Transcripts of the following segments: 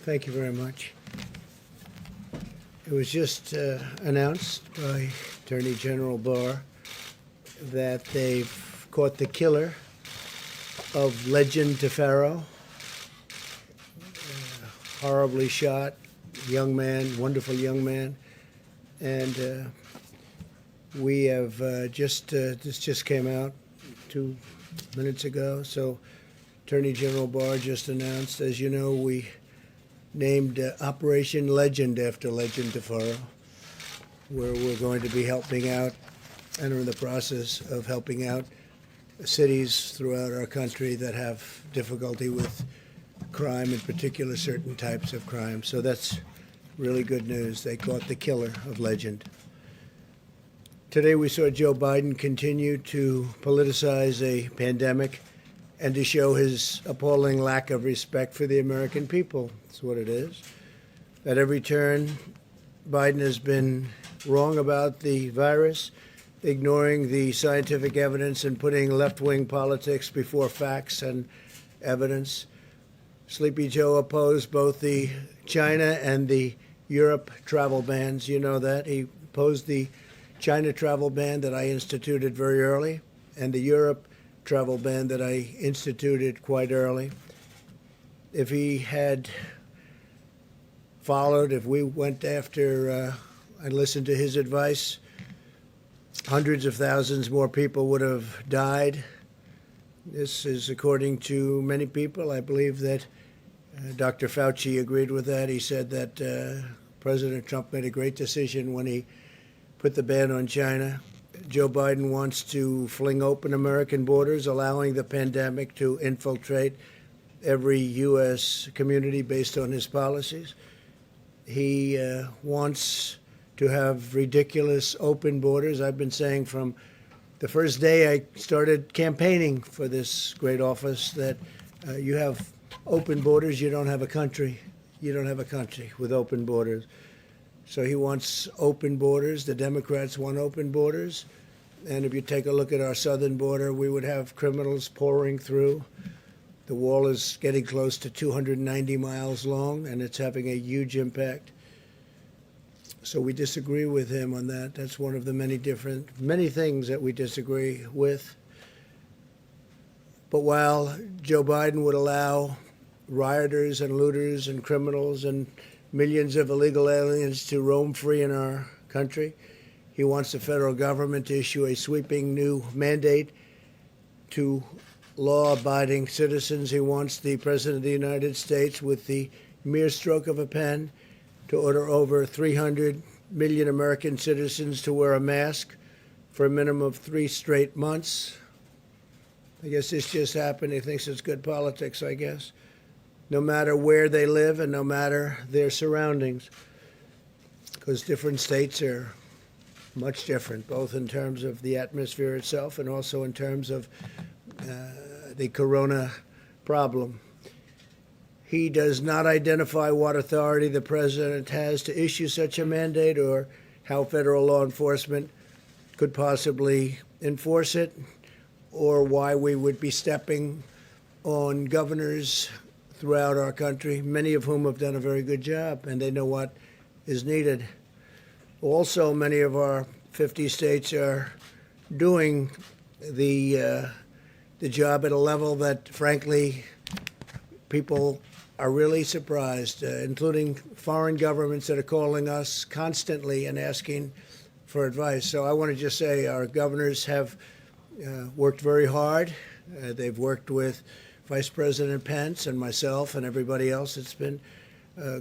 Thank you very much. It was just announced by Attorney General Barr that they've caught the killer of Legend Tefero, horribly shot, young man, wonderful young man. And we have this just came out 2 minutes ago. So Attorney General Barr just announced, as you know, we named Operation Legend after Legend Tefero, where we're going to be helping out and are in the process of helping out cities throughout our country that have difficulty with crime, in particular certain types of crime. So that's really good news. They caught the killer of Legend. Today we saw Joe Biden continue to politicize a pandemic and to show his appalling lack of respect for the American people. That's what it is. At every turn, Biden has been wrong about the virus, ignoring the scientific evidence and putting left-wing politics before facts and evidence. Sleepy Joe opposed both the China and the Europe travel bans. You know that. He opposed the China travel ban that I instituted very early and the Europe travel ban that I instituted quite early. If he had followed, if we went after and listened to his advice, hundreds of thousands more people would have died. This is according to many people. I believe that Dr. Fauci agreed with that. He said that President Trump made a great decision when he put the ban on China. Joe Biden wants to fling open American borders, allowing the pandemic to infiltrate every U.S. community based on his policies. He wants to have ridiculous open borders. I've been saying from the first day I started campaigning for this great office that you have open borders, you don't have a country. You don't have a country with open borders. So he wants open borders. The Democrats want open borders. And if you take a look at our southern border, we would have criminals pouring through. The wall is getting close to 290 miles long, and it's having a huge impact. So we disagree with him on that. That's one of the many things that we disagree with. But while Joe Biden would allow rioters and looters and criminals and millions of illegal aliens to roam free in our country, he wants the federal government to issue a sweeping new mandate to law-abiding citizens. He wants the President of the United States, with the mere stroke of a pen, to order over 300 million American citizens to wear a mask for a minimum of 3 straight months. I guess this just happened. He thinks it's good politics, I guess. No matter where they live and no matter their surroundings, because different states are much different, both in terms of the atmosphere itself and also in terms of the corona problem. He does not identify what authority the president has to issue such a mandate or how federal law enforcement could possibly enforce it, or why we would be stepping on governors throughout our country, many of whom have done a very good job, and they know what is needed. Also, many of our 50 states are doing the job at a level that, frankly, people are really surprised, including foreign governments that are calling us constantly and asking for advice. So I want to just say our governors have worked very hard. They've worked with Vice President Pence and myself and everybody else that's been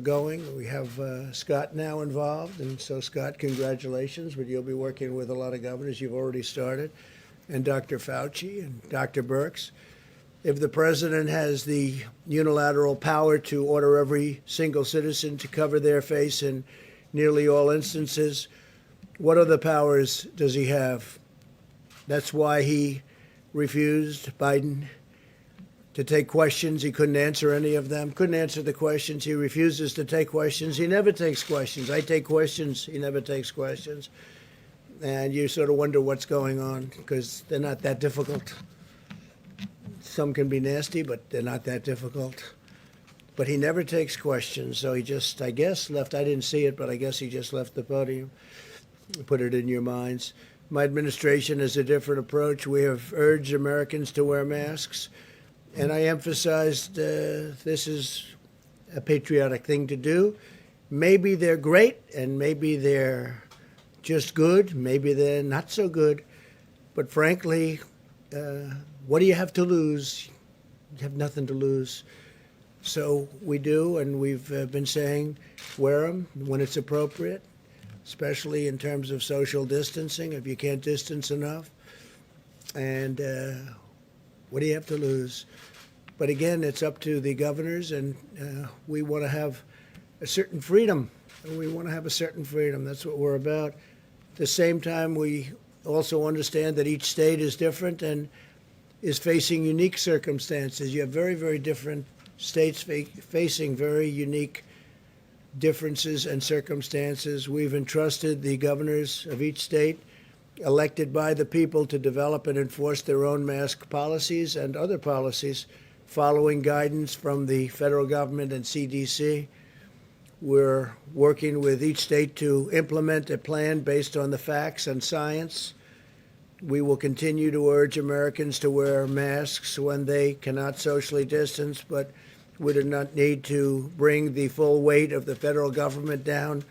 going. We have Scott now involved, and so Scott, congratulations, but you'll be working with a lot of governors. You've already started, and Dr. Fauci and Dr. Birx. If the president has the unilateral power to order every single citizen to cover their face in nearly all instances, what other powers does he have? That's why he refused, Biden, to take questions. He couldn't answer any of them, couldn't answer the questions. He refuses to take questions. He never takes questions. I take questions. He never takes questions. And you sort of wonder what's going on, because they're not that difficult. Some can be nasty, but they're not that difficult. but he never takes questions. So he just, I guess, left. I didn't see it, but I guess he just left the podium. Put it in your minds. My administration has a different approach. We have urged Americans to wear masks, and I emphasized this is a patriotic thing to do. Maybe they're great, and maybe they're just good. Maybe they're not so good. But frankly, what do you have to lose? You have nothing to lose. So we do, and we've been saying wear them when it's appropriate, especially in terms of social distancing, if you can't distance enough. And what do you have to lose? But again, it's up to the governors, and we want to have a certain freedom. We want to have a certain freedom. That's what we're about. At the same time, we also understand that each state is different and is facing unique circumstances. You have very, very different states facing very unique differences and circumstances. We've entrusted the governors of each state, elected by the people, to develop and enforce their own mask policies and other policies following guidance from the federal government and CDC. We're working with each state to implement a plan based on the facts and science. We will continue to urge Americans to wear masks when they cannot socially distance, but we do not need to bring the full weight of the federal government down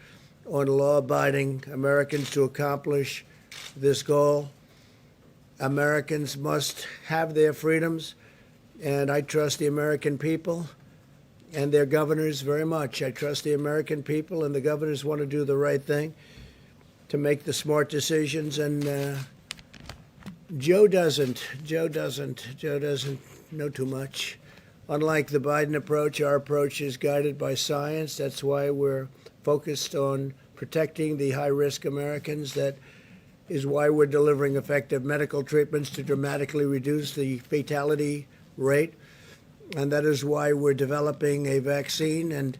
on law-abiding Americans to accomplish this goal. Americans must have their freedoms, and I trust the American people and their governors very much. I trust the American people, and the governors want to do the right thing to make the smart decisions. And Joe doesn't know too much. Unlike the Biden approach, our approach is guided by science. That's why we're focused on protecting the high-risk Americans. That is why we're delivering effective medical treatments to dramatically reduce the fatality rate. And that is why we're developing a vaccine and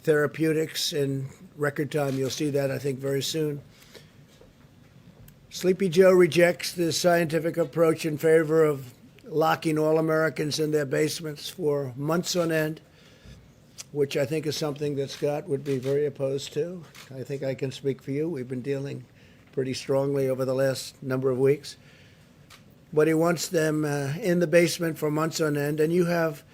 therapeutics in record time. You'll see that, I think, very soon. Sleepy Joe rejects the scientific approach in favor of locking all Americans in their basements for months on end, which I think is something that Scott would be very opposed to. I think I can speak for you. We've been dealing pretty strongly over the last number of weeks. But he wants them in the basement for months on end. And you have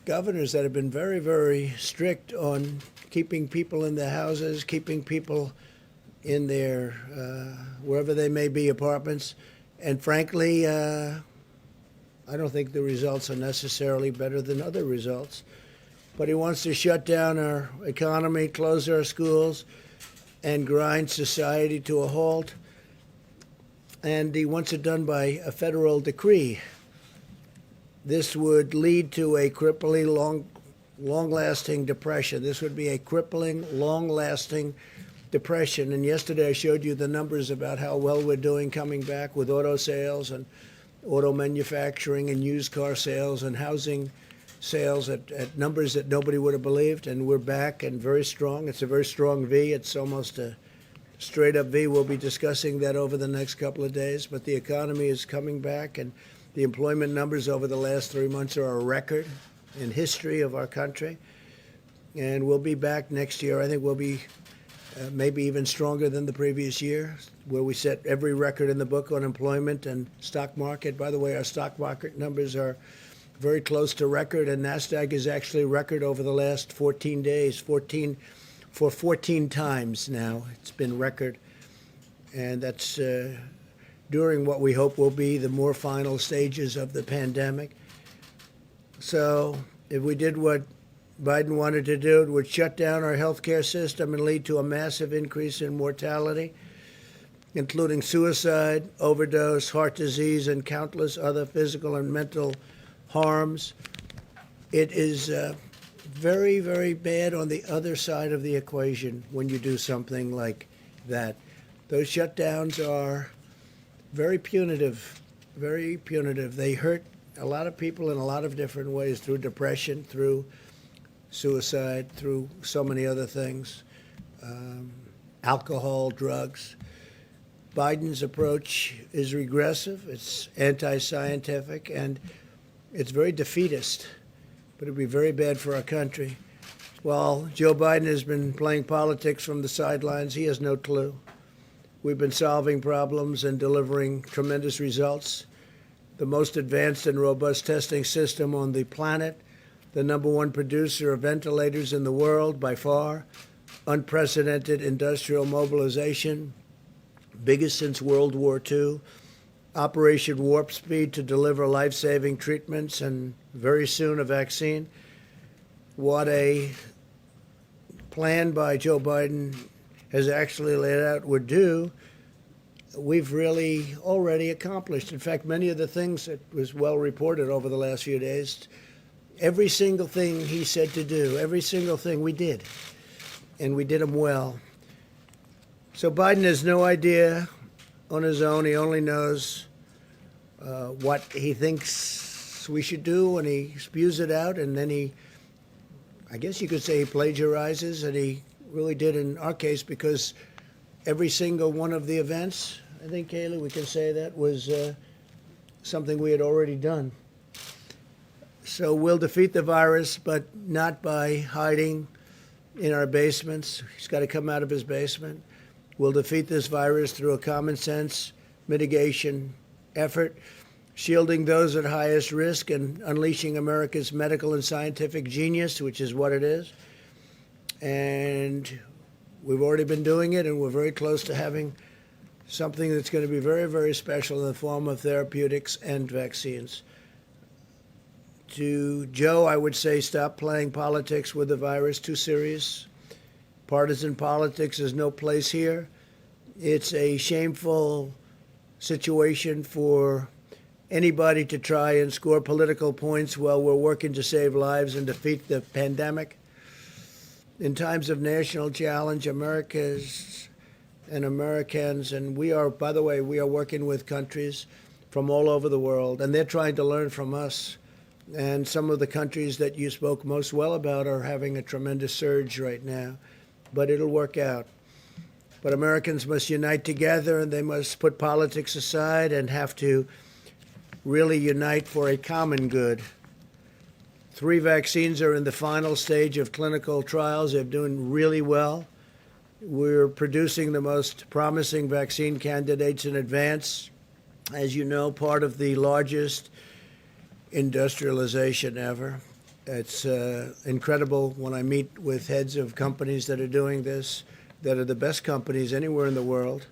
governors that have been very, very strict on keeping people in their houses, keeping people in their, wherever they may be, apartments. And frankly, I don't think the results are necessarily better than other results. But he wants to shut down our economy, close our schools, and grind society to a halt. And he wants it done by a federal decree. This would lead to a crippling, long-lasting depression. This would be a crippling, long-lasting depression. And yesterday I showed you the numbers about how well we're doing coming back with auto sales and auto manufacturing and used car sales and housing sales at numbers that nobody would have believed. And we're back and very strong. It's a very strong V. It's almost a straight up V. We'll be discussing that over the next couple of days. But the economy is coming back, and the employment numbers over the last 3 months are a record in history of our country. And we'll be back next year. I think we'll be maybe even stronger than the previous year, where we set every record in the book on employment and stock market. By the way, our stock market numbers are very close to record, and NASDAQ is actually record over the last 14 days, 14 times now. It's been record, and that's during what we hope will be the more final stages of the pandemic. So if we did what Biden wanted to do, it would shut down our healthcare system and lead to a massive increase in mortality, including suicide, overdose, heart disease, and countless other physical and mental harms. It is very, very bad on the other side of the equation when you do something like that. Those shutdowns are very punitive, very punitive. They hurt a lot of people in a lot of different ways, through depression, through suicide, through so many other things, alcohol, drugs. Biden's approach is regressive, it's anti-scientific, and it's very defeatist. but it'd be very bad for our country. While Joe Biden has been playing politics from the sidelines, he has no clue. We've been solving problems and delivering tremendous results. The most advanced and robust testing system on the planet, the number one producer of ventilators in the world by far, unprecedented industrial mobilization, biggest since World War II, Operation Warp Speed to deliver life-saving treatments and very soon a vaccine. What a plan by Joe Biden has actually laid out would do, we've really already accomplished. In fact, many of the things that was well reported over the last few days, every single thing he said to do, every single thing we did, and we did them well. So Biden has no idea on his own. He only knows what he thinks we should do, and he spews it out, and then I guess you could say he plagiarizes, and he really did in our case, because every single one of the events, I think, Kayleigh, we can say that, was something we had already done. So we'll defeat the virus, but not by hiding in our basements. He's got to come out of his basement. We'll defeat this virus through a common sense mitigation effort, shielding those at highest risk and unleashing America's medical and scientific genius, which is what it is. And we've already been doing it, and we're very close to having something that's going to be very, very special in the form of therapeutics and vaccines. To Joe, I would say stop playing politics with the virus. Too serious. Partisan politics has no place here. It's a shameful situation for anybody to try and score political points while we're working to save lives and defeat the pandemic. In times of national challenge, Americans, and we are, by the way, we are working with countries from all over the world, and they're trying to learn from us. And some of the countries that you spoke most well about are having a tremendous surge right now, but it'll work out. But Americans must unite together, and they must put politics aside and have to really unite for a common good. 3 vaccines are in the final stage of clinical trials. They're doing really well. We're producing the most promising vaccine candidates in advance. As you know, part of the largest industrialization ever. It's incredible when I meet with heads of companies that are doing this, that are the best companies anywhere in the world.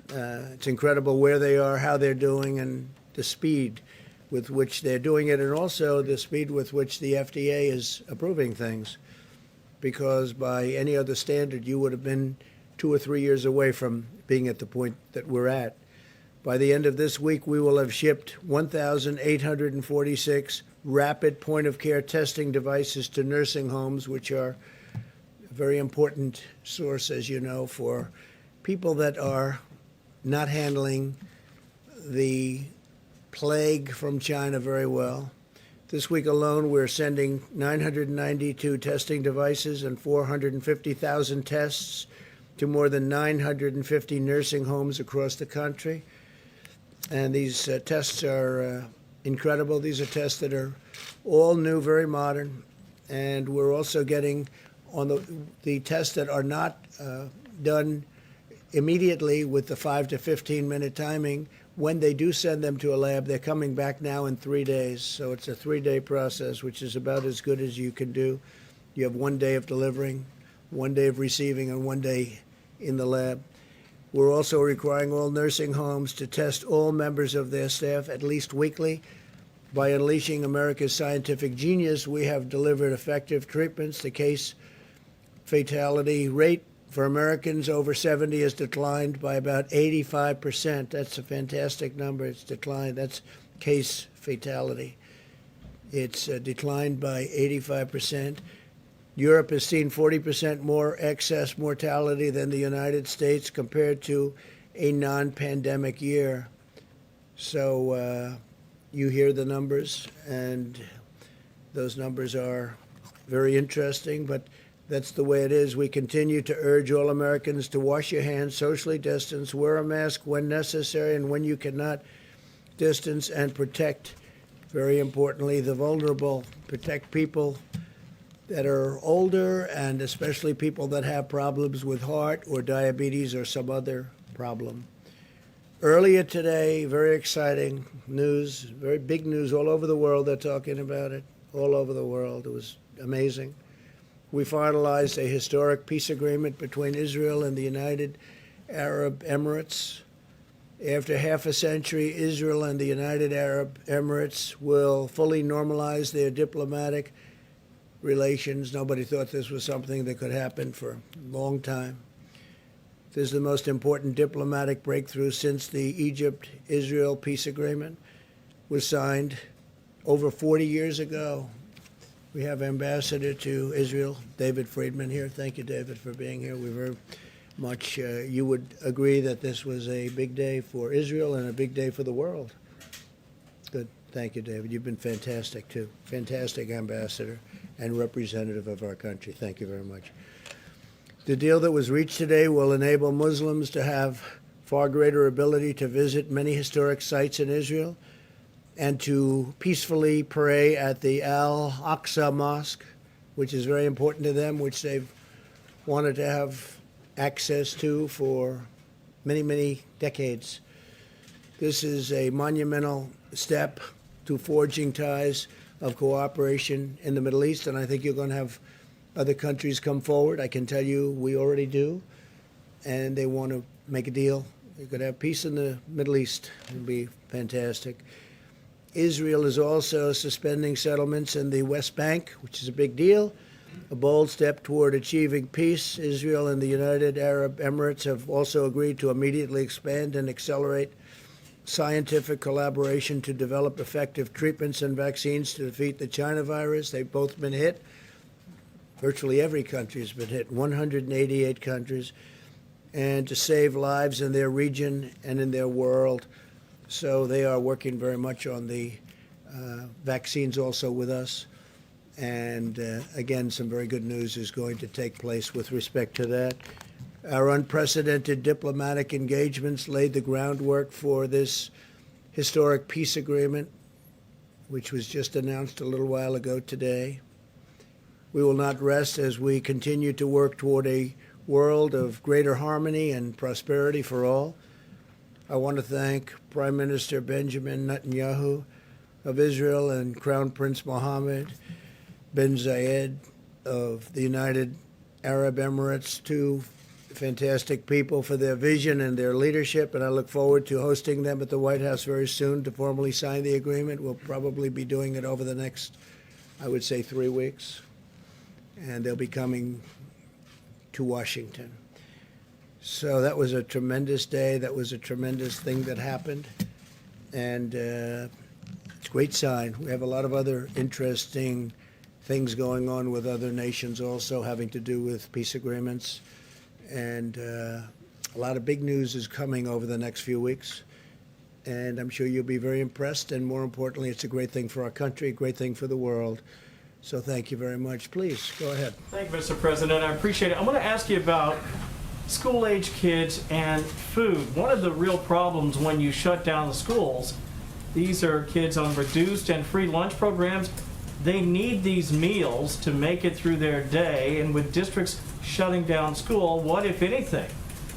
It's incredible where they are, how they're doing, and the speed with which they're doing it, and also the speed with which the FDA is approving things. Because by any other standard, you would have been 2 or 3 years away from being at the point that we're at. By the end of this week, we will have shipped 1,846 rapid point-of-care testing devices to nursing homes, which are a very important source, as you know, for people that are not handling the plague from China very well. This week alone, we're sending 992 testing devices and 450,000 tests to more than 950 nursing homes across the country. And these tests are incredible. These are tests that are all new, very modern. And we're also getting on the tests that are not done immediately with the 5 to 15-minute timing. When they do send them to a lab, they're coming back now in 3 days. So it's a 3-day process, which is about as good as you can do. You have 1 day of delivering, 1 day of receiving, and 1 day in the lab. We're also requiring all nursing homes to test all members of their staff at least weekly. By unleashing America's scientific genius, we have delivered effective treatments. The case fatality rate for Americans over 70 has declined by about 85%. That's a fantastic number. It's declined. That's case fatality. It's declined by 85%. Europe has seen 40% more excess mortality than the United States compared to a non-pandemic year. So you hear the numbers, and those numbers are very interesting, but that's the way it is. We continue to urge all Americans to wash your hands, socially distance, wear a mask when necessary, and when you cannot, distance and protect Very importantly, the vulnerable, protect people that are older and especially people that have problems with heart or diabetes or some other problem. Earlier today, very exciting news, very big news all over the world. They're talking about it all over the world. It was amazing. We finalized a historic peace agreement between Israel and the United Arab Emirates. After half a century, Israel and the United Arab Emirates will fully normalize their diplomatic relations. Nobody thought this was something that could happen for a long time. This is the most important diplomatic breakthrough since the Egypt-Israel peace agreement was signed over 40 years ago. We have Ambassador to Israel, David Friedman, here. Thank you, David, for being here. We very much, you would agree that this was a big day for Israel and a big day for the world. Good. Thank you, David. You've been fantastic, too. Fantastic ambassador and representative of our country. Thank you very much. The deal that was reached today will enable Muslims to have far greater ability to visit many historic sites in Israel and to peacefully pray at the Al-Aqsa Mosque, which is very important to them, which they've wanted to have access to for many, many decades. This is a monumental step to forging ties of cooperation in the Middle East, and I think you're going to have other countries come forward. I can tell you we already do, and they want to make a deal. They could have peace in the Middle East. It would be fantastic. Israel is also suspending settlements in the West Bank, which is a big deal, a bold step toward achieving peace. Israel and the United Arab Emirates have also agreed to immediately expand and accelerate scientific collaboration to develop effective treatments and vaccines to defeat the China virus. They've both been hit. Virtually every country has been hit, 188 countries, and to save lives in their region and in their world. So they are working very much on the vaccines also with us. And again, some very good news is going to take place with respect to that. Our unprecedented diplomatic engagements laid the groundwork for this historic peace agreement, which was just announced a little while ago today. We will not rest as we continue to work toward a world of greater harmony and prosperity for all. I want to thank Prime Minister Benjamin Netanyahu of Israel and Crown Prince Mohammed bin Zayed of the United Arab Emirates, two fantastic people, for their vision and their leadership, and I look forward to hosting them at the White House very soon to formally sign the agreement. We'll probably be doing it over the next, I would say, 3 weeks, and they'll be coming to Washington. So that was a tremendous day. That was a tremendous thing that happened, and it's a great sign. We have a lot of other interesting things going on with other nations also having to do with peace agreements. And a lot of big news is coming over the next few weeks. And I'm sure you'll be very impressed. And more importantly, it's a great thing for our country, a great thing for the world. So thank you very much. Please, go ahead. Thank you, Mr. President. I appreciate it. I want to ask you about school-age kids and food. One of the real problems when you shut down the schools, these are kids on reduced and free lunch programs. They need these meals to make it through their day, and with districts shutting down school, what, if anything,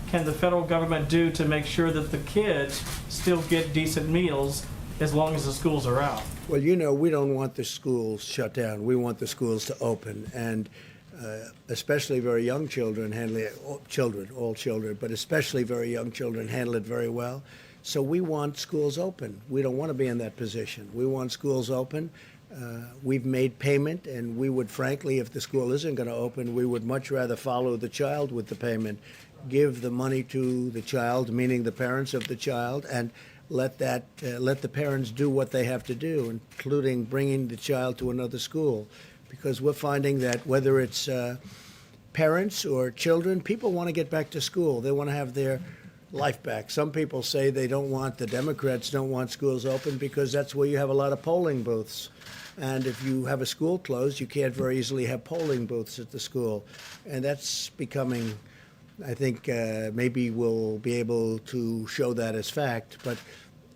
can the federal government do to make sure that the kids still get decent meals as long as the schools are out? Well, you know, we don't want the schools shut down. We want the schools to open, and especially very young children handle it, all children, but especially very young children handle it very well. So we want schools open. We don't want to be in that position. We want schools open. We've made payment, and we would, frankly, if the school isn't going to open, we would much rather follow the child with the payment, give the money to the child, meaning the parents of the child, and let the parents do what they have to do, including bringing the child to another school, because we're finding that whether it's parents or children, people want to get back to school. They want to have their life back. Some people say the Democrats don't want schools open because that's where you have a lot of polling booths. And if you have a school closed, you can't very easily have polling booths at the school. And that's becoming, I think, maybe we'll be able to show that as fact. But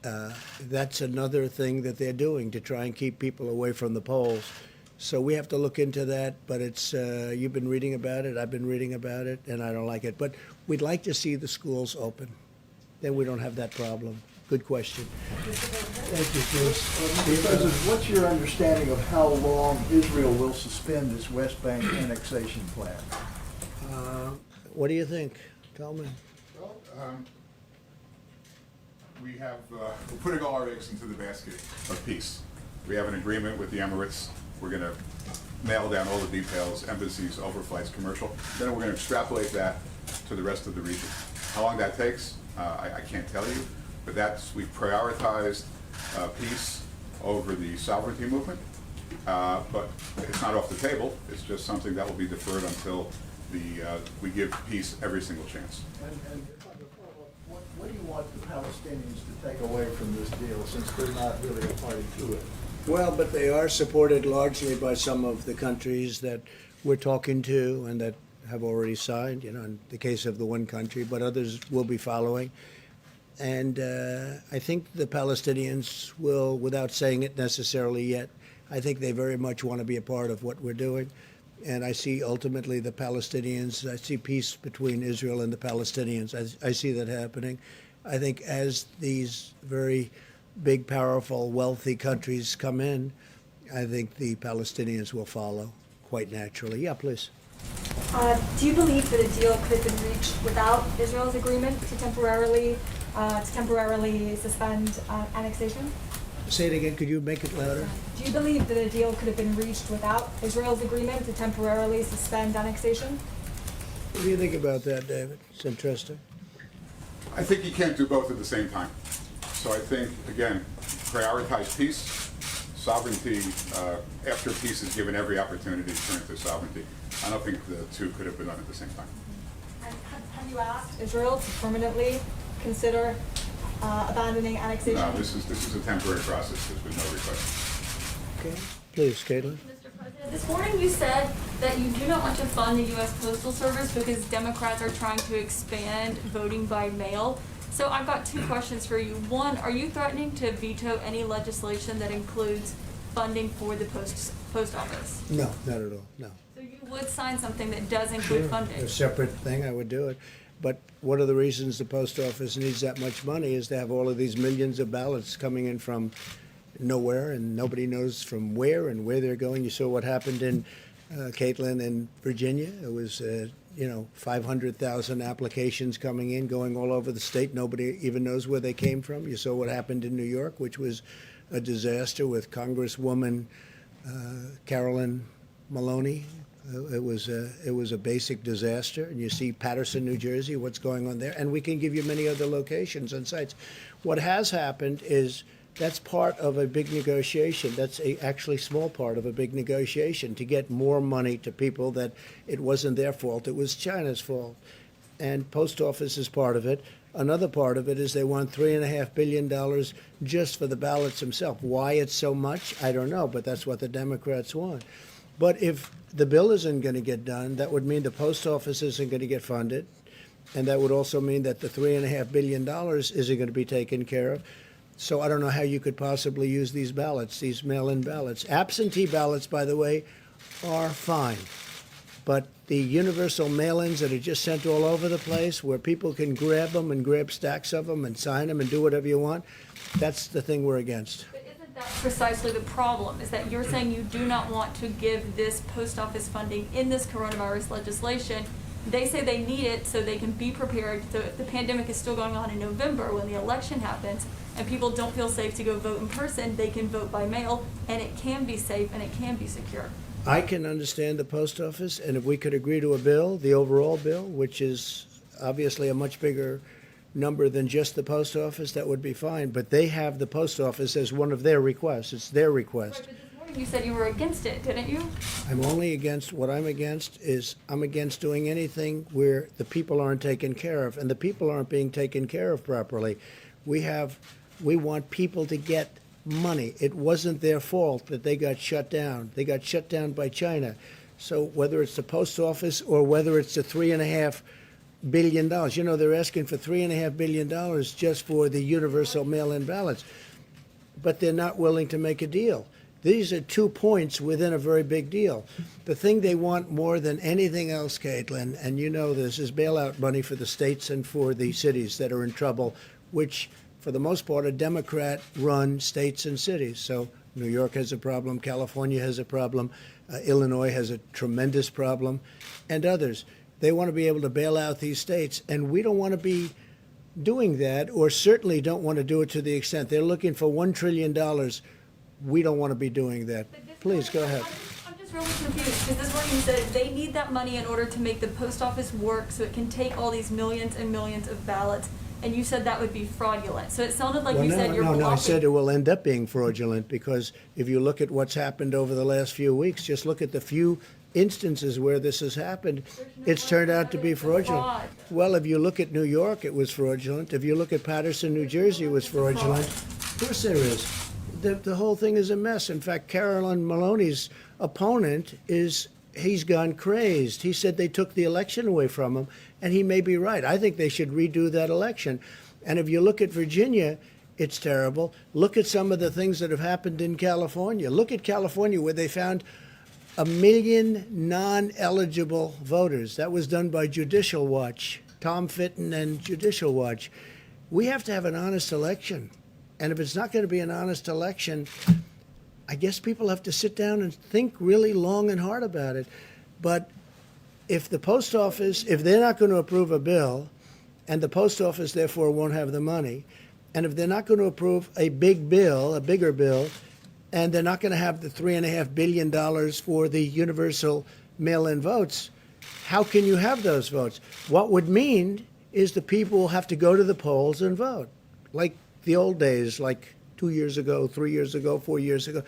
That's another thing that they're doing to try and keep people away from the polls. So we have to look into that, but it's, you've been reading about it, I've been reading about it, and I don't like it. But we'd like to see the schools open. Then we don't have that problem. Good question. Thank you, Bruce. President, what's your understanding of how long Israel will suspend its West Bank annexation plan? What do you think? Tell me. Well, we're putting all our eggs into the basket of peace. We have an agreement with the Emirates. We're going to nail down all the details, embassies, overflights, commercial. Then we're going to extrapolate that to the rest of the region. How long that takes, I can't tell you, but we've prioritized peace over the sovereignty movement. But it's not off the table. It's just something that will be deferred until we give peace every single chance. And what do you want the Palestinians to take away from this deal, since they're not really a party to it? Well, but they are supported largely by some of the countries that we're talking to and that have already signed, you know, in the case of the one country, but others will be following. And I think the Palestinians will, without saying it necessarily yet, I think they very much want to be a part of what we're doing. And I see ultimately the Palestinians, I see peace between Israel and the Palestinians. I see that happening. I think as these very big, powerful, wealthy countries come in, I think the Palestinians will follow quite naturally. Yeah, please. Do you believe that a deal could have been reached without Israel's agreement to temporarily suspend annexation? Say it again. Could you make it louder? Do you believe that a deal could have been reached without Israel's agreement to temporarily suspend annexation? What do you think about that, David? It's interesting. I think you can't do both at the same time. So I think, again, prioritize peace, sovereignty, after peace is given every opportunity to turn to sovereignty. I don't think the two could have been done at the same time. And have you asked Israel to permanently consider abandoning annexation? No, this is a temporary process. There's been no request. Okay. Please, Caitlin. Mr. President, this morning you said that you do not want to fund the U.S. Postal Service because Democrats are trying to expand voting by mail. So I've got two questions for you. One, are you threatening to veto any legislation that includes funding for the post office? No, not at all. No. So you would sign something that does include funding? A separate thing, I would do it. But one of the reasons the post office needs that much money is to have all of these millions of ballots coming in from nowhere, and nobody knows from where and where they're going. You saw what happened in Caitlin in Virginia. It was 500,000 applications coming in, going all over the state. Nobody even knows where they came from. You saw what happened in New York, which was a disaster with Congresswoman Carolyn Maloney. It was a basic disaster. And you see Paterson, New Jersey, what's going on there. And we can give you many other locations and sites. What has happened is that's part of a big negotiation. That's actually small part of a big negotiation to get more money to people that it wasn't their fault. It was China's fault. And post office is part of it. Another part of it is they want $3.5 billion just for the ballots themselves. Why it's so much, I don't know, but that's what the Democrats want. But if the bill isn't going to get done, that would mean the post office isn't going to get funded. And that would also mean that the $3.5 billion isn't going to be taken care of. So I don't know how you could possibly use these ballots, these mail-in ballots. Absentee ballots, by the way, are fine. But the universal mail-ins that are just sent all over the place, where people can grab them and grab stacks of them and sign them and do whatever you want, that's the thing we're against. But isn't that precisely the problem, is that you're saying you do not want to give this post office funding in this coronavirus legislation? They say they need it so they can be prepared. So if the pandemic is still going on in November when the election happens and people don't feel safe to go vote in person, they can vote by mail, and it can be safe and it can be secure. I can understand the post office, and if we could agree to a bill, the overall bill, which is obviously a much bigger number than just the post office, that would be fine. But they have the post office as one of their requests. It's their request. Right, but this morning you said you were against it, didn't you? I'm only against, what I'm against is I'm against doing anything where the people aren't taken care of, and the people aren't being taken care of properly. We want people to get money. It wasn't their fault that they got shut down. They got shut down by China. So whether it's the post office or whether it's the $3.5 billion. You know, they're asking for $3.5 billion just for the universal mail-in ballots, but they're not willing to make a deal. These are 2 points within a very big deal. The thing they want more than anything else, Caitlin, and you know this, is bailout money for the states and for the cities that are in trouble, which, for the most part, are Democrat-run states and cities. So New York has a problem, California has a problem, Illinois has a tremendous problem, and others. They want to be able to bail out these states, and we don't want to be doing that, or certainly don't want to do it to the extent they're looking for $1 trillion. We don't want to be doing that. But this Please, go morning- ahead. I'm just really confused, because this morning you said they need that money in order to make the post office work so it can take all these millions and millions of ballots, and you said that would be fraudulent. So it sounded like Well, you no, said you're no, blocking. no, I said it will end up being fraudulent, because if you look at what's happened over the last few weeks, just look at the few instances where this has happened, it's turned out to be fraudulent. Fraud. Well, if you look at New York, it was fraudulent. If you look at Patterson, New Jersey, it was fraudulent. Of course there is. The whole thing is a mess. In fact, Carolyn Maloney's opponent he's gone crazed. He said they took the election away from him, and he may be right. I think they should redo that election. And if you look at Virginia, it's terrible. Look at some of the things that have happened in California. Look at California, where they found 1 million non-eligible voters. That was done by Judicial Watch, Tom Fitton and Judicial Watch. We have to have an honest election. And if it's not going to be an honest election, I guess people have to sit down and think really long and hard about it. But if the post office, if they're not going to approve a bill, and the post office therefore won't have the money, and if they're not going to approve a big bill, a bigger bill, and they're not going to have the $3.5 billion for the universal mail-in votes, how can you have those votes? What would mean is the people will have to go to the polls and vote, like the old days, like 2 years ago, 3 years ago, 4 years ago.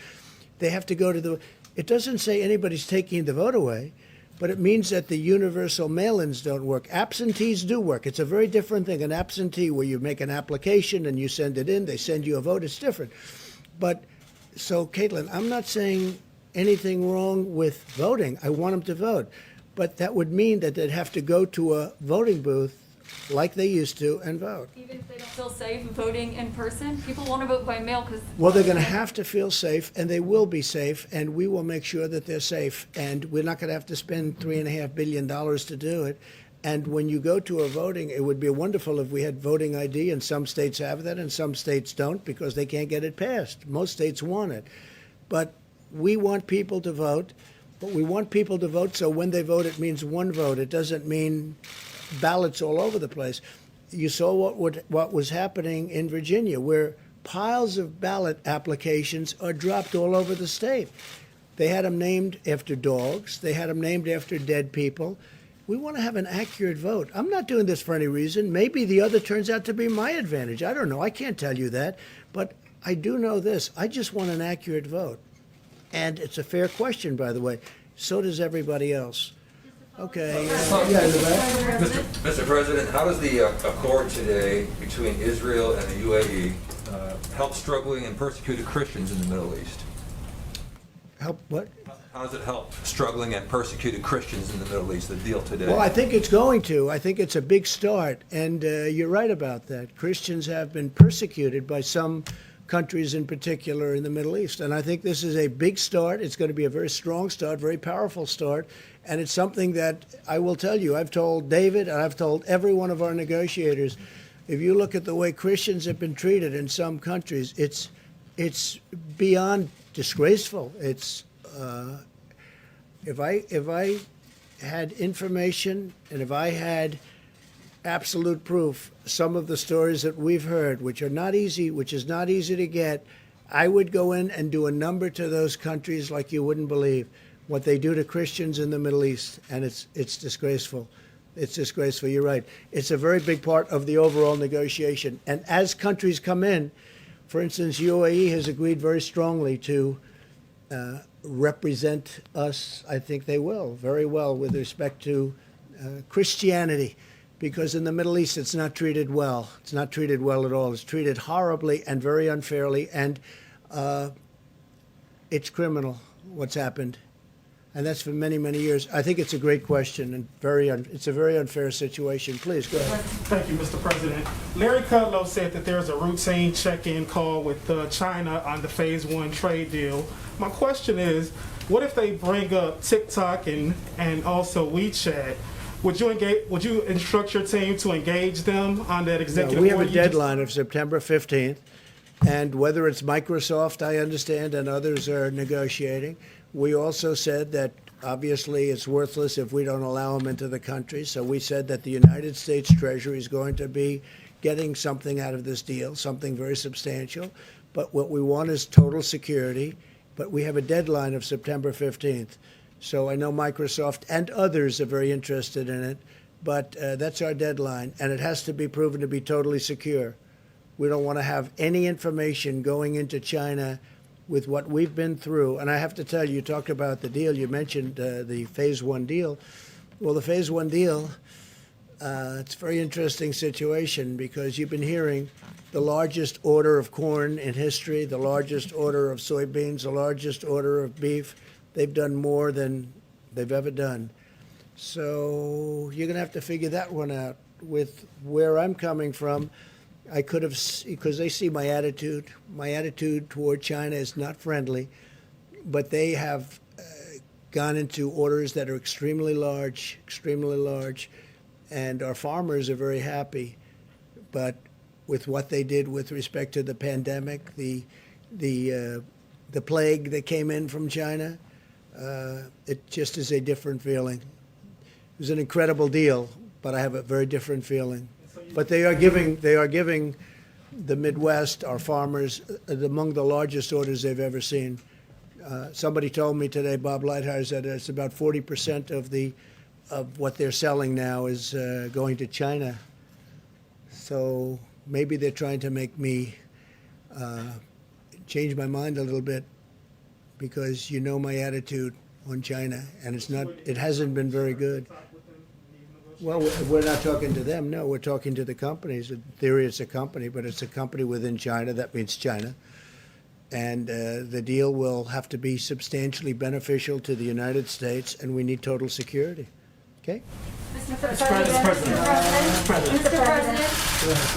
They have to go to the. It doesn't say anybody's taking the vote away, but it means that the universal mail-ins don't work. Absentees do work. It's a very different thing. An absentee, where you make an application and you send it in, they send you a vote, it's different. But so, Caitlin, I'm not saying anything wrong with voting. I want them to vote. But that would mean that they'd have to go to a voting booth like they used to and vote. Even if they don't feel safe voting in person, people want to vote by mail because. Well, they're going to have to feel safe, and they will be safe, and we will make sure that they're safe. And we're not going to have to spend $3.5 billion to do it. And when you go to a voting, it would be wonderful if we had voting ID, and some states have that, and some states don't because they can't get it passed. Most states want it. But we want people to vote, but we want people to vote so when they vote, it means one vote. It doesn't mean ballots all over the place. You saw what was happening in Virginia, where piles of ballot applications are dropped all over the state. They had them named after dogs. They had them named after dead people. We want to have an accurate vote. I'm not doing this for any reason. Maybe the other turns out to be my advantage. I don't know. I can't tell you that. But I do know this. I just want an accurate vote. And it's a fair question, by the way. So does everybody else. Okay. Mr. President, how does the accord today between Israel and the UAE help struggling and persecuted Christians in the Middle East? Help what? How does it help struggling and persecuted Christians in the Middle East, the deal today? Well, I think it's going to. I think it's a big start. And you're right about that. Christians have been persecuted by some countries in particular in the Middle East. And I think this is a big start. It's going to be a very strong start, very powerful start. And it's something that I will tell you, I've told David, and I've told every one of our negotiators, if you look at the way Christians have been treated in some countries, it's beyond disgraceful. It's if I had information and if I had absolute proof, some of the stories that we've heard, which is not easy to get, I would go in and do a number to those countries like you wouldn't believe what they do to Christians in the Middle East, and it's disgraceful. It's disgraceful. You're right. It's a very big part of the overall negotiation. And as countries come in, for instance, UAE has agreed very strongly to represent us. I think they will very well with respect to Christianity, because in the Middle East it's not treated well. It's not treated well at all. It's treated horribly and very unfairly, and it's criminal what's happened. And that's for many, many years. I think it's a great question and it's a very unfair situation. Please, go ahead. Thank you, Mr. President. Larry Kudlow said that there's a routine check-in call with China on the Phase 1 trade deal. My question is, what if they bring up TikTok and also WeChat? Would you instruct your team to engage them on that executive We have a order you just- deadline of September 15th, and whether it's Microsoft, I understand, and others are negotiating. We also said that obviously it's worthless if we don't allow them into the country. So we said that the United States Treasury is going to be getting something out of this deal, something very substantial. But what we want is total security. But we have a deadline of September 15th. So I know Microsoft and others are very interested in it. But that's our deadline. And it has to be proven to be totally secure. We don't want to have any information going into China with what we've been through. And I have to tell you, you talked about the deal. You mentioned the Phase 1 deal. Well, the Phase 1 deal, it's a very interesting situation because you've been hearing the largest order of corn in history, the largest order of soybeans, the largest order of beef. They've done more than they've ever done. So you're going to have to figure that one out. With where I'm coming from, I could have, because they see my attitude. My attitude toward China is not friendly, but they have gone into orders that are extremely large, and our farmers are very happy. But with what they did with respect to the pandemic, the plague that came in from China, it just is a different feeling. It was an incredible deal, but I have a very different feeling. But they are giving the Midwest, our farmers, among the largest orders they've ever seen. Somebody told me today, Bob Lighthizer, said it's about 40% of what they're selling now is going to China. So maybe they're trying to make me change my mind a little bit, because you know my attitude on China, and it hasn't been very good. Well, we're not talking to them. No, we're talking to the companies. In theory, it's a company, but it's a company within China. That means China. And the deal will have to be substantially beneficial to the United States, and we need total security. Okay? Mr. President. Mr. President.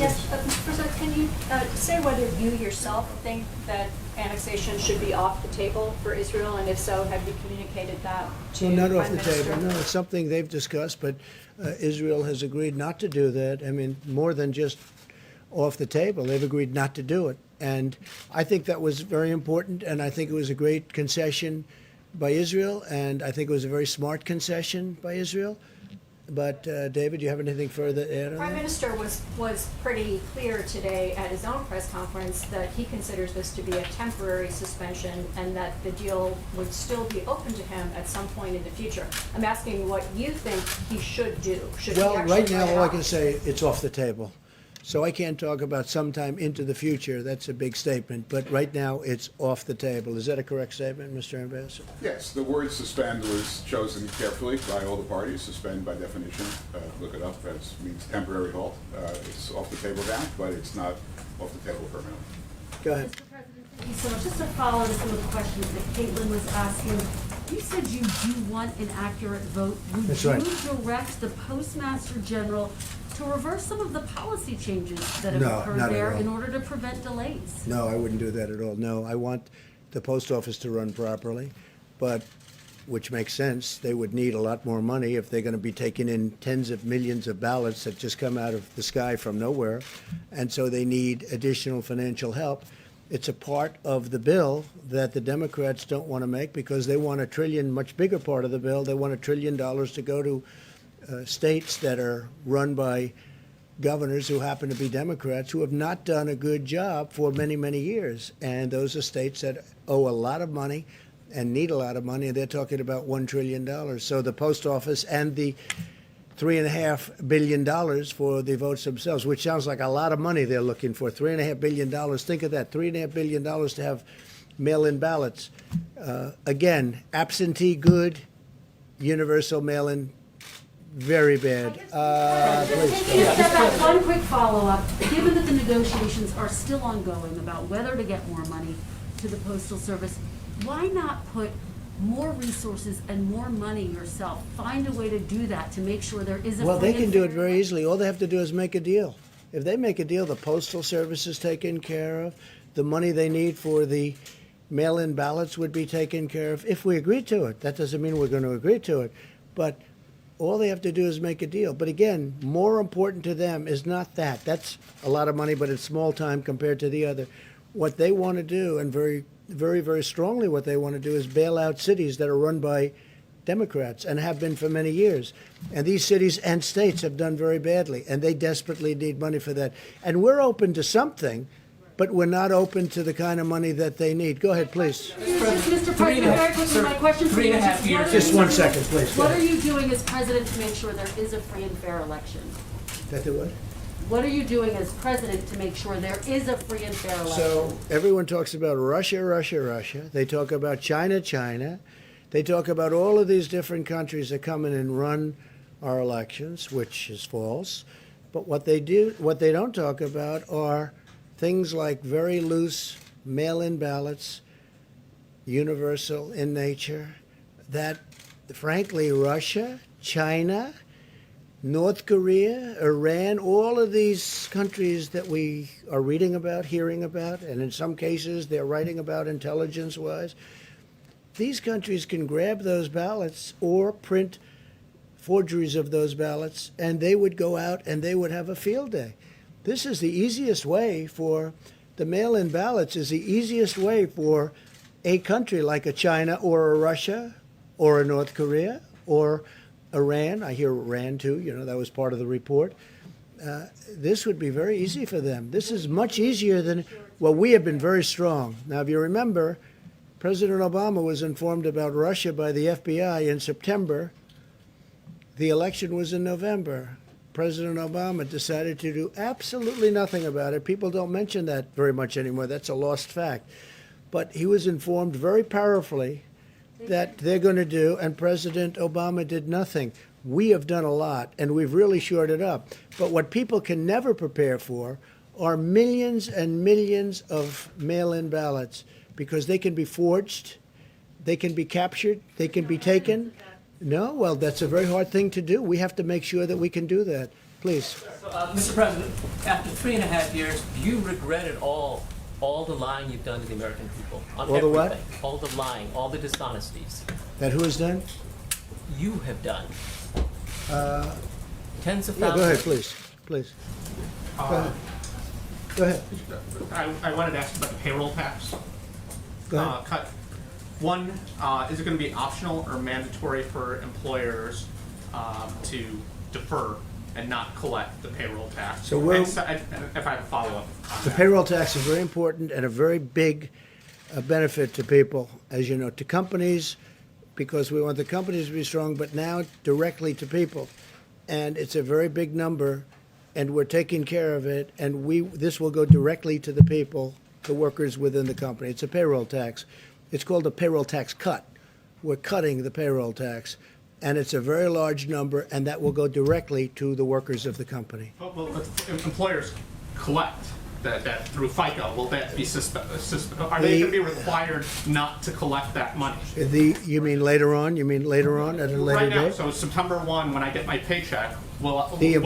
Yes, Mr. President, can you say whether you yourself think that annexation should be off the table for Israel, and if so, have you communicated that to Well, not Prime off the Minister? table. No, it's something they've discussed, but Israel has agreed not to do that. I mean, more than just off the table, they've agreed not to do it. And I think that was very important, and I think it was a great concession by Israel, and I think it was a very smart concession by Israel. But, David, do you have anything further to add on Prime that? Minister was pretty clear today at his own press conference that he considers this to be a temporary suspension and that the deal would still be open to him at some point in the future. I'm asking what you think he should do. Should he Well, actually right now, write it all I off? can say, it's off the table. So I can't talk about sometime into the future. That's a big statement. But right now, it's off the table. Is that a correct statement, Mr. Ambassador? Yes, the word suspend was chosen carefully by all the parties. Suspend, by definition, look it up, that means temporary halt. It's off the table now, but it's not off the table permanently. Go ahead. Mr. President, thank you so much. Just to follow to some of the questions that Caitlin was asking, you said you do want an accurate vote. That's right. Would you direct the Postmaster General to reverse some of the policy changes that have No, occurred not at there all. in order to prevent delays? No, I wouldn't do that at all. No, I want the post office to run properly, but, which makes sense, they would need a lot more money if they're going to be taking in tens of millions of ballots that just come out of the sky from nowhere. And so they need additional financial help. It's a part of the bill that the Democrats don't want to make because they want $1 trillion, much bigger part of the bill. They want $1 trillion to go to states that are run by governors who happen to be Democrats who have not done a good job for many, many years. And those are states that owe a lot of money and need a lot of money, and they're talking about $1 trillion. So the post office and the $3.5 billion for the votes themselves, which sounds like a lot of money they're looking for. $3.5 billion. Think of that, $3.5 billion to have mail-in ballots. Again, absentee good, universal mail-in very bad. One quick follow-up. Given that the negotiations are still ongoing about whether to get more money to the Postal Service, why not put more resources and more money yourself. Find a way to do that, to make sure there is a Well, they free can and do it fair very election. easily. All they have to do is make a deal. If they make a deal, the postal service is taken care of. The money they need for the mail-in ballots would be taken care of if we agree to it. That doesn't mean we're going to agree to it. But all they have to do is make a deal. But again, more important to them is not that. That's a lot of money, but it's small time compared to the other. What they want to do, and very, very, very strongly what they want to do, is bail out cities that are run by Democrats and have been for many years. And these cities and states have done very badly, and they desperately need money for that. And we're open to something, but we're not open to the kind of money that they need. Go ahead, please. Mr. President, very quickly, my question to you is, what are Just you one doing- second, please. Go What are ahead. you doing as president to make sure there is a free and fair election? That the what? What are you doing as president to make sure there is a free and fair election? So everyone talks about Russia, Russia, Russia. They talk about China, China. They talk about all of these different countries that come in and run our elections, which is false. But what they don't talk about are things like very loose mail-in ballots, universal in nature, that frankly Russia, China, North Korea, Iran, all of these countries that we are reading about, hearing about, and in some cases they're writing about intelligence-wise, these countries can grab those ballots or print forgeries of those ballots, and they would go out and they would have a field day. This is the easiest way for the mail-in ballots is the easiest way for a country like a China or a Russia or a North Korea or Iran. I hear Iran too, that was part of the report. This would be very easy for them. This is much easier than, well, we have been very strong. Now, if you remember, President Obama was informed about Russia by the FBI in September. The election was in November. President Obama decided to do absolutely nothing about it. People don't mention that very much anymore. That's a lost fact. But he was informed very powerfully that they're going to do, and President Obama did nothing. We have done a lot, and we've really shored it up. But what people can never prepare for are millions and millions of mail-in ballots, because they can be forged, they can be captured, they can be taken. No, well, that's a very hard thing to do. We have to make sure that we can do that. Please. Mr. President, after 3.5 years, do you regret it all the lying you've done to the American people? On All the what? everything. All the lying, all the dishonesties That who has done? you have done. Tens of Yeah, thousands. go ahead, please. Please. Go ahead. Go ahead. I wanted to ask about the payroll tax Go ahead. cut. One, is it going to be optional or mandatory for employers to defer and not collect the payroll tax? So we're- if I have a follow-up on The that. payroll tax is very important and a very big benefit to people, as you know, to companies, because we want the companies to be strong, but now directly to people. And it's a very big number, and we're taking care of it, and this will go directly to the people, the workers within the company. It's a payroll tax. It's called a payroll tax cut. We're cutting the payroll tax, and it's a very large number, and that will go directly to the workers of the company. Well, if employers collect that through FICA, will that be are they going to be required not to collect that money? You mean later on? You mean later on at a later Right now, date? so September 1, when I get my paycheck, will The it be up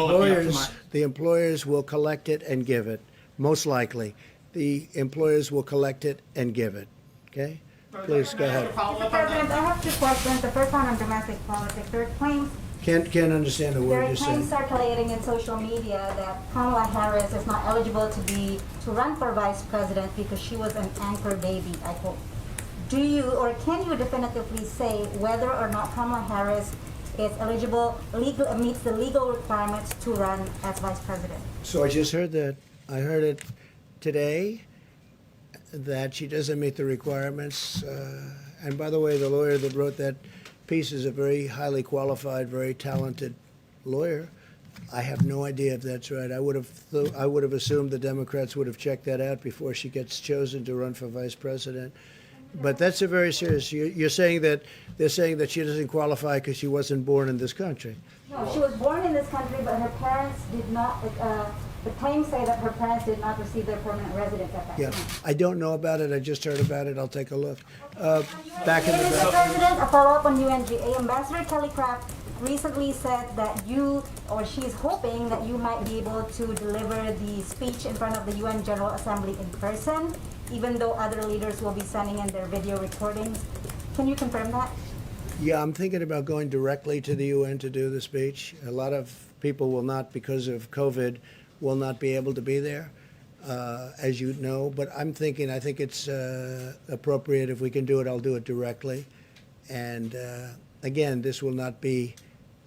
to employers will collect it and give it, most likely. The employers will collect it and give it, okay? Please, go ahead. Mr. President, I have two questions. The first one on domestic politics. There are claims Can't understand a There word are you're claims saying. circulating in social media that Kamala Harris is not eligible to run for vice president because she was an anchor baby, I quote. Do you or can you definitively say whether or not Kamala Harris is eligible, meets the legal requirements to run as vice president? So I just heard that. I heard it today, that she doesn't meet the requirements. And by the way, the lawyer that wrote that piece is a very highly qualified, very talented lawyer. I have no idea if that's right. I would have assumed the Democrats would have checked that out before she gets chosen to run for vice president. But that's a very serious. You're saying that they're saying that she doesn't qualify because she wasn't born in this country. No, she was born in this country, but her parents did not The claims say that her parents did not receive their permanent residence at that Yeah, time. I don't know about it. I just heard about it. I'll take a look. Back in the Mr. back. President, a follow-up on UNGA. Ambassador Kelly Craft recently said that you, or she's hoping that you might be able to deliver the speech in front of the UN General Assembly in person, even though other leaders will be sending in their video recordings. Can you confirm that? Yeah, I'm thinking about going directly to the UN to do the speech. A lot of people will not, because of COVID, will not be able to be there, as you know. But I think it's appropriate if we can do it, I'll do it directly. And again, this will not be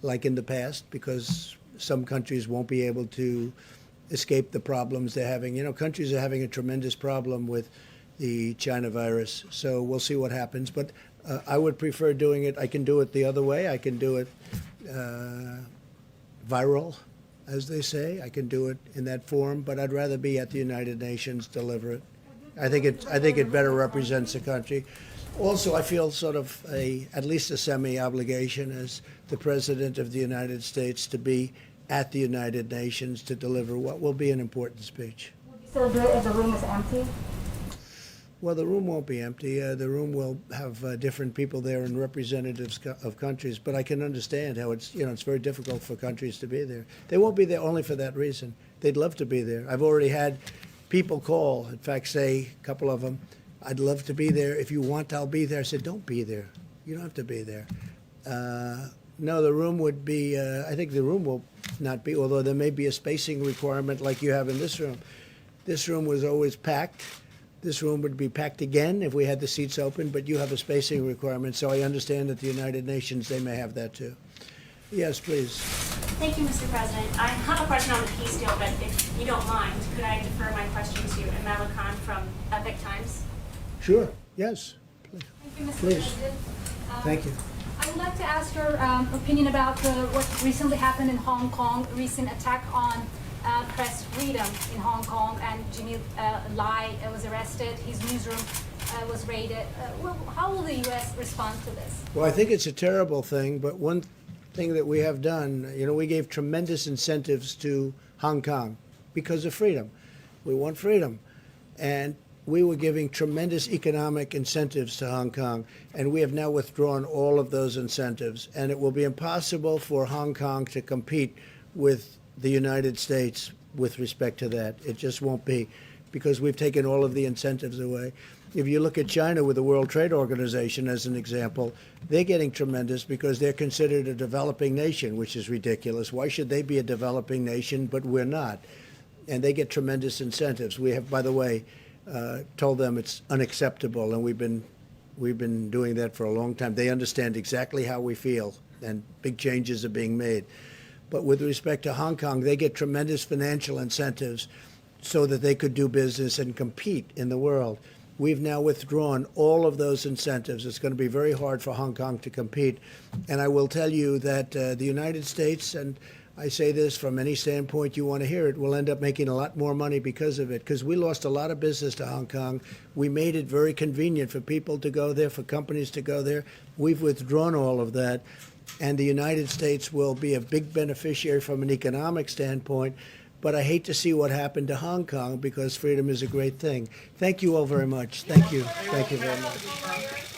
like in the past, because some countries won't be able to escape the problems they're having. You know, countries are having a tremendous problem with the China virus. So we'll see what happens. But I would prefer doing it. I can do it the other way. I can do it viral, as they say. I can do it in that form, but I'd rather be at the United Nations, deliver it. I think it better represents the country. Also, I feel sort of at least a semi-obligation as the President of the United States to be at the United Nations to deliver what will be an important speech. Would you still do it if the room is empty? Well, the room won't be empty. The room will have different people there and representatives of countries. But I can understand how it's very difficult for countries to be there. They won't be there only for that reason. They'd love to be there. I've already had people call, in fact, say, a couple of them, I'd love to be there. If you want, I'll be there. I said, don't be there. You don't have to be there. No, the room would be, I think the room will not be, although there may be a spacing requirement like you have in this room. This room was always packed. This room would be packed again if we had the seats open, but you have a spacing requirement, so I understand that the United Nations, they may have that too. Yes, please. Thank you, Mr. President. I have a question on the peace deal, but if you don't mind, could I defer my question to Amala Khan from Epic Times? Sure, yes. Thank you, Mr. Please. President. Thank you. I would like to ask your opinion about what recently happened in Hong Kong, recent attack on press freedom in Hong Kong, and Jimmy Lai was arrested, his newsroom was raided. How will the U.S. respond to this? Well, I think it's a terrible thing, but one thing that we have done, we gave tremendous incentives to Hong Kong because of freedom. We want freedom. And we were giving tremendous economic incentives to Hong Kong, and we have now withdrawn all of those incentives. And it will be impossible for Hong Kong to compete with the United States with respect to that. It just won't be, because we've taken all of the incentives away. If you look at China with the World Trade Organization as an example, they're getting tremendous because they're considered a developing nation, which is ridiculous. Why should they be a developing nation, but we're not? And they get tremendous incentives. We have, by the way, told them it's unacceptable, and we've been doing that for a long time. They understand exactly how we feel, and big changes are being made. But with respect to Hong Kong, they get tremendous financial incentives so that they could do business and compete in the world. We've now withdrawn all of those incentives. It's going to be very hard for Hong Kong to compete. And I will tell you that the United States, and I say this from any standpoint you want to hear it, will end up making a lot more money because of it, because we lost a lot of business to Hong Kong. We made it very convenient for people to go there, for companies to go there. We've withdrawn all of that, and the United States will be a big beneficiary from an economic standpoint. But I hate to see what happened to Hong Kong, because freedom is a great thing. Thank you all very much. Thank you. Thank you very much.